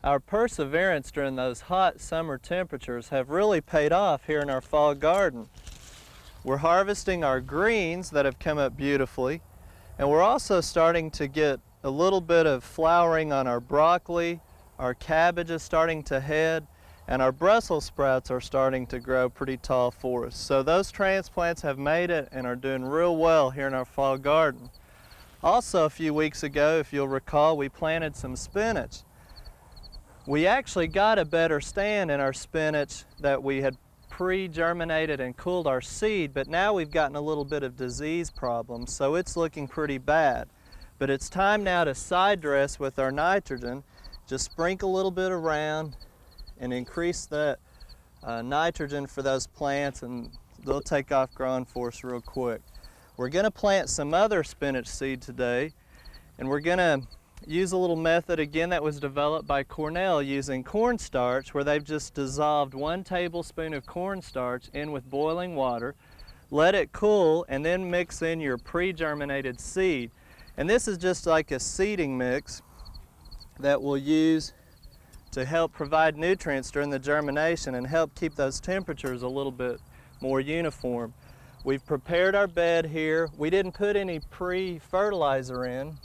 Our perseverance during those hot summer temperatures have really paid off here in our fall garden. We're harvesting our greens that have come up beautifully, and we're also starting to get a little bit of flowering on our broccoli. Our cabbage is starting to head, and our Brussels sprouts are starting to grow pretty tall for us. So those transplants have made it and are doing real well here in our fall garden. Also, a few weeks ago, if you'll recall, we planted some spinach. We actually got a better stand in our spinach that we had pre-germinated and cooled our seed, but now we've gotten a little bit of disease problems, so it's looking pretty bad. But it's time now to side dress with our nitrogen. Just sprinkle a little bit around and increase that nitrogen for those plants, and they'll take off growing for us real quick. We're going to plant some other spinach seed today, and we're going to use a little method again that was developed by Cornell using cornstarch, where they've just dissolved 1 tablespoon of cornstarch in with boiling water, let it cool, and then mix in your pre-germinated seed. And this is just like a seeding mix that we'll use to help provide nutrients during the germination and help keep those temperatures a little bit more uniform. We've prepared our bed here. We didn't put any pre-fertilizer in,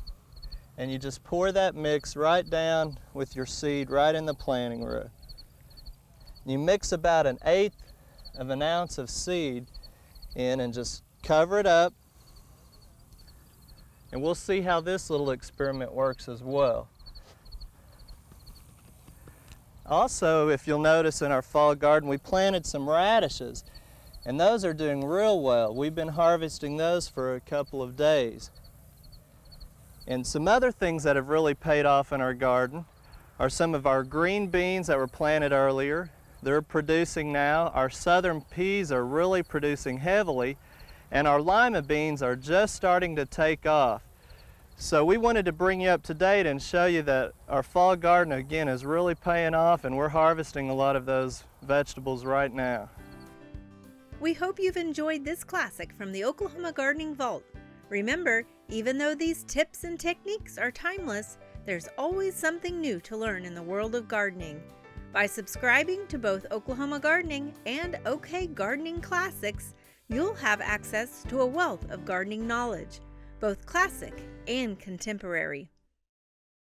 and you just pour that mix right down with your seed right in the planting row. You mix about 1/8 of an ounce of seed in and just cover it up, and we'll see how this little experiment works as well. Also, if you'll notice in our fall garden, we planted some radishes, and those are doing real well. We've been harvesting those for a couple of days. And some other things that have really paid off in our garden are some of our green beans that were planted earlier. They're producing now. Our southern peas are really producing heavily, and our lima beans are just starting to take off. So we wanted to bring you up to date and show you that our fall garden again is really paying off, and we're harvesting a lot of those vegetables right now. We hope you've enjoyed this classic from the Oklahoma Gardening Vault. Remember, even though these tips and techniques are timeless, there's always something new to learn in the world of gardening. By subscribing to both Oklahoma Gardening and OK Gardening Classics, you'll have access to a wealth of gardening knowledge, both classic and contemporary.